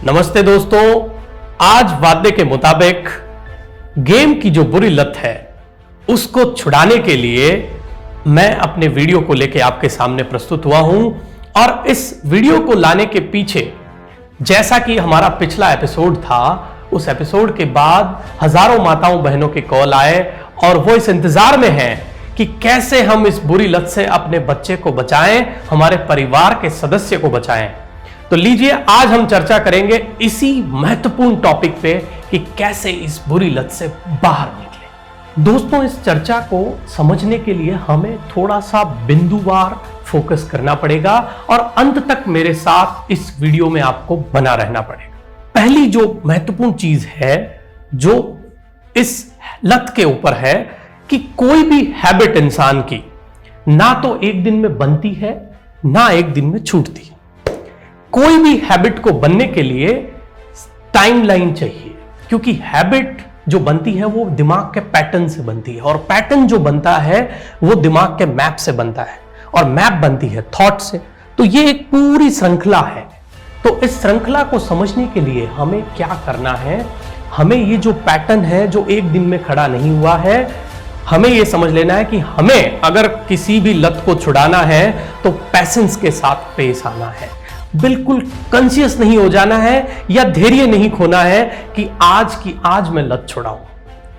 नमस्ते दोस्तों, आज वादे के मुताबिक गेम की जो बुरी लत है उसको छुड़ाने के लिए मैं अपने वीडियो को लेकर आपके सामने प्रस्तुत हुआ हूं। और इस वीडियो को लाने के पीछे, जैसा कि हमारा पिछला एपिसोड था, उस एपिसोड के बाद हजारों माताओं बहनों के कॉल आए और वो इस इंतजार में हैं कि कैसे हम इस बुरी लत से अपने बच्चे को बचाएं, हमारे परिवार के सदस्य को बचाएं। तो लीजिए, आज हम चर्चा करेंगे इसी महत्वपूर्ण टॉपिक पे कि कैसे इस बुरी लत से बाहर निकले। दोस्तों, इस चर्चा को समझने के लिए हमें थोड़ा सा बिंदुवार फोकस करना पड़ेगा और अंत तक मेरे साथ इस वीडियो में आपको बना रहना पड़ेगा। पहली जो महत्वपूर्ण चीज है जो इस लत के ऊपर है कि कोई भी हैबिट इंसान की ना तो एक दिन में बनती है ना एक दिन में छूटती है। कोई भी हैबिट को बनने के लिए टाइमलाइन चाहिए, क्योंकि हैबिट जो बनती है वो दिमाग के पैटर्न से बनती है और पैटर्न जो बनता है वो दिमाग के मैप से बनता है और मैप बनती है थॉट से। तो ये एक पूरी श्रृंखला है। तो इस श्रृंखला को समझने के लिए हमें क्या करना है, हमें ये जो पैटर्न है जो एक दिन में खड़ा नहीं हुआ है, हमें ये समझ लेना है कि हमें अगर किसी भी लत को छुड़ाना है तो पैशंस के साथ पेश आना है। बिल्कुल कॉन्शियस नहीं हो जाना है या धैर्य नहीं खोना है कि आज की आज मैं लत छुड़ाऊं।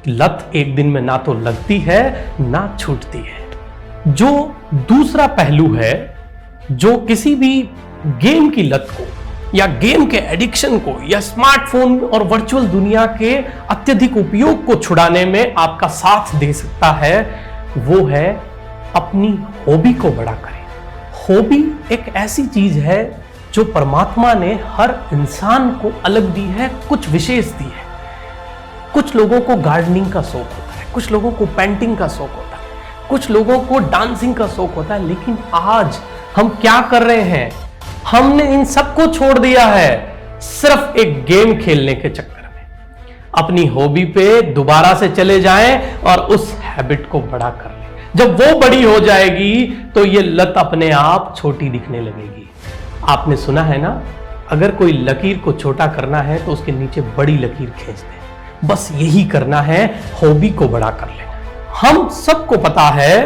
लत एक दिन में ना तो लगती है ना छूटती है। जो दूसरा पहलू है, जो किसी भी गेम की लत को या गेम के एडिक्शन को या स्मार्टफोन और वर्चुअल दुनिया के अत्यधिक उपयोग को छुड़ाने में आपका साथ दे सकता है, वो है अपनी हॉबी को बड़ा करें। हॉबी एक ऐसी चीज है जो परमात्मा ने हर इंसान को अलग दी है, कुछ विशेष दी है। कुछ लोगों को गार्डनिंग का शौक होता है, कुछ लोगों को पेंटिंग का शौक होता है, कुछ लोगों को डांसिंग का शौक होता है। लेकिन आज हम क्या कर रहे हैं, हमने इन सबको छोड़ दिया है सिर्फ एक गेम खेलने के चक्कर में। अपनी हॉबी पे दोबारा से चले जाएं और उस हैबिट को बड़ा कर लें। जब वो बड़ी हो जाएगी तो ये लत अपने आप छोटी दिखने लगेगी। आपने सुना है ना, अगर कोई लकीर को छोटा करना है तो उसके नीचे बड़ी लकीर खींच दें। बस यही करना है, हॉबी को बड़ा कर लेना। हम सबको पता है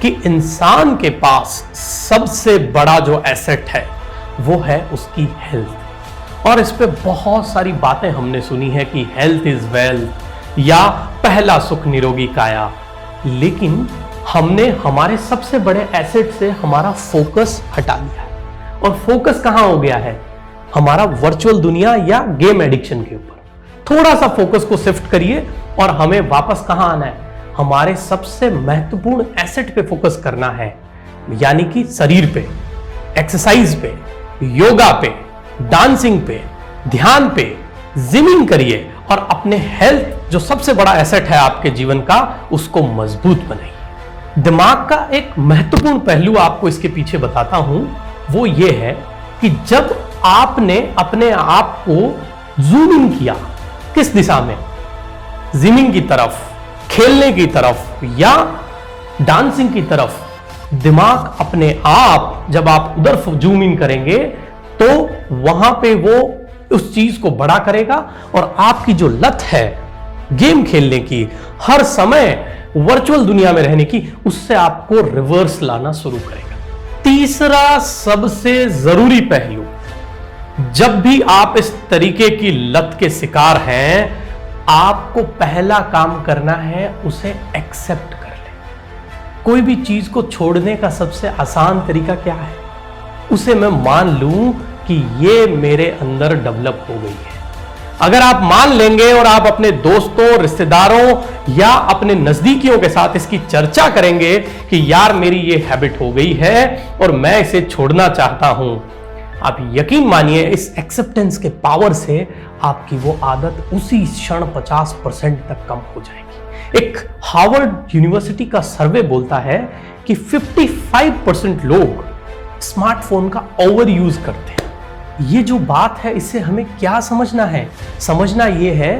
कि इंसान के पास सबसे बड़ा जो एसेट है वो है उसकी हेल्थ। और इस पे बहुत सारी बातें हमने सुनी है कि हेल्थ इज वेल्थ या पहला सुख निरोगी काया। लेकिन हमने हमारे सबसे बड़े एसेट से हमारा फोकस हटा लिया है। और फोकस कहां हो गया है? हमारा वर्चुअल दुनिया या गेम एडिक्शन के ऊपर। थोड़ा सा फोकस को शिफ्ट करिए और हमें वापस कहां आना है? हमारे सबसे महत्वपूर्ण एसेट पे फोकस करना है, यानी कि शरीर पे, एक्सरसाइज पे, योगा पे, डांसिंग पे, ध्यान पे, जिमिंग करिए और अपने हेल्थ जो सबसे बड़ा एसेट है आपके जीवन का, उसको मजबूत बनाइए। दिमाग का एक महत्वपूर्ण पहलू आपको इसके पीछे बताता हूं, वो ये है कि जब आपने अपने आप को जूम इन किया, किस दिशा में? जिमिंग की तरफ, खेलने की तरफ या डांसिंग की तरफ। दिमाग अपने आप जब आप उधर जूम इन करेंगे तो वहां पे वो उस चीज को बड़ा करेगा और आपकी जो लत है गेम खेलने की, हर समय वर्चुअल दुनिया में रहने की, उससे आपको रिवर्स लाना शुरू करेगा। तीसरा सबसे जरूरी पहलू, जब भी आप इस तरीके की लत के शिकार हैं, आपको पहला काम करना है उसे एक्सेप्ट कर लें। कोई भी चीज को छोड़ने का सबसे आसान तरीका क्या है? उसे मैं मान लूं कि ये मेरे अंदर डेवलप हो गई है। अगर आप मान लेंगे और आप अपने दोस्तों, रिश्तेदारों या अपने नजदीकियों के साथ इसकी चर्चा करेंगे कि यार मेरी ये हैबिट हो गई है और मैं इसे छोड़ना चाहता हूं, आप यकीन मानिए इस एक्सेप्टेंस के पावर से आपकी वो आदत उसी क्षण 50% तक कम हो जाएगी। एक हार्वर्ड यूनिवर्सिटी का सर्वे बोलता है कि 55% लोग स्मार्टफोन का ओवर यूज करते हैं। ये जो बात है, इससे हमें क्या समझना है? समझना ये है,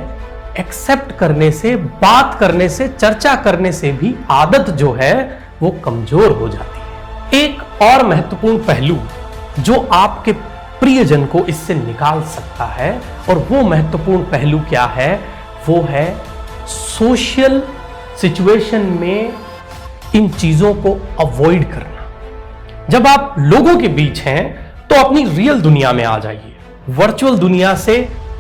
एक्सेप्ट करने से, बात करने से, चर्चा करने से भी आदत जो है वो कमजोर हो जाती है। एक और महत्वपूर्ण पहलू जो आपके प्रियजन को इससे निकाल सकता है। और वो महत्वपूर्ण पहलू क्या है? वो है सोशल सिचुएशन में इन चीजों को अवॉइड करना। जब आप लोगों के बीच हैं तो अपनी रियल दुनिया में आ जाइए। वर्चुअल दुनिया से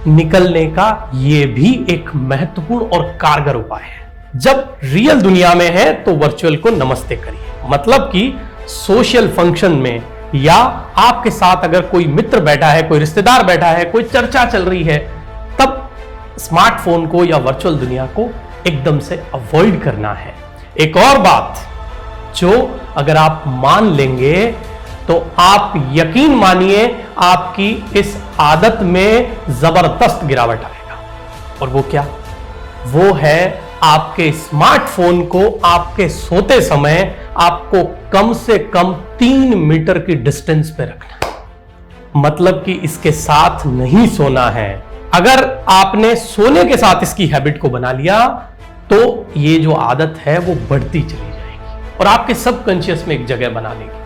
निकलने का यह भी एक महत्वपूर्ण और कारगर उपाय है। जब रियल दुनिया में है तो वर्चुअल को नमस्ते करिए। मतलब कि सोशल फंक्शन में या आपके साथ अगर कोई मित्र बैठा है, कोई रिश्तेदार बैठा है, कोई चर्चा चल रही है, तब स्मार्टफोन को या वर्चुअल दुनिया को एकदम से अवॉइड करना है। एक और बात जो अगर आप मान लेंगे तो आप यकीन मानिए आपकी इस आदत में जबरदस्त गिरावट आएगा। और वो क्या? वो है आपके स्मार्टफोन को आपके सोते समय आपको कम से कम 3 मीटर की डिस्टेंस पे रखना। मतलब कि इसके साथ नहीं सोना है। अगर आपने सोने के साथ इसकी हैबिट को बना लिया तो ये जो आदत है वो बढ़ती चली जाएगी और आपके सबकॉन्शियस में एक जगह बना लेगी।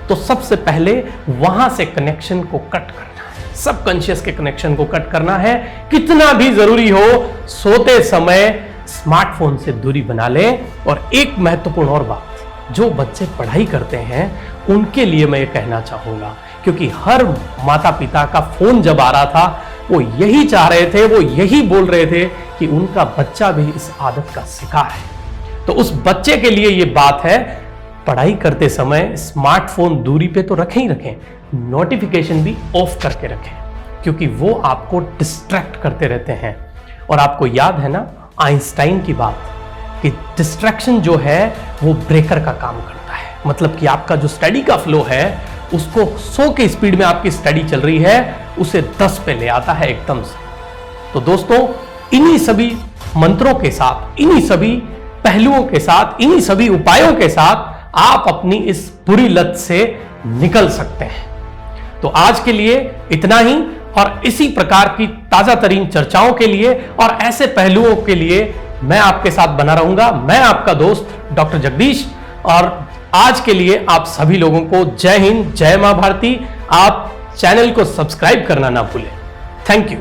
तो सबसे पहले वहां से कनेक्शन को कट करना है, सबकॉन्शियस के कनेक्शन को कट करना है। कितना भी जरूरी हो, सोते समय स्मार्टफोन से दूरी बना ले। और एक महत्वपूर्ण और बात, जो बच्चे पढ़ाई करते हैं उनके लिए मैं ये कहना चाहूंगा, क्योंकि हर माता पिता का फोन जब आ रहा था वो यही चाह रहे थे, वो यही बोल रहे थे कि उनका बच्चा भी इस आदत का शिकार है। तो उस बच्चे के लिए ये बात है, पढ़ाई करते समय स्मार्टफोन दूरी पे तो रखें ही रखें, नोटिफिकेशन भी ऑफ करके रखें, क्योंकि वो आपको डिस्ट्रैक्ट करते रहते हैं। और आपको याद है ना आइंस्टाइन की बात कि डिस्ट्रैक्शन जो है वो ब्रेकर का काम करता है। मतलब कि आपका जो स्टडी का फ्लो है उसको 100 के स्पीड में आपकी स्टडी चल रही है, उसे 10 पे ले आता है एकदम से। तो दोस्तों, इन्हीं सभी मंत्रों के साथ, इन्हीं सभी पहलुओं के साथ, इन्हीं सभी उपायों के साथ आप अपनी इस बुरी लत से निकल सकते हैं। तो आज के लिए इतना ही, और इसी प्रकार की ताजा तरीन चर्चाओं के लिए और ऐसे पहलुओं के लिए मैं आपके साथ बना रहूंगा। मैं आपका दोस्त डॉक्टर जगदीश, और आज के लिए आप सभी लोगों को जय हिंद, जय मां भारती। आप चैनल को सब्सक्राइब करना ना भूलें। Thank you.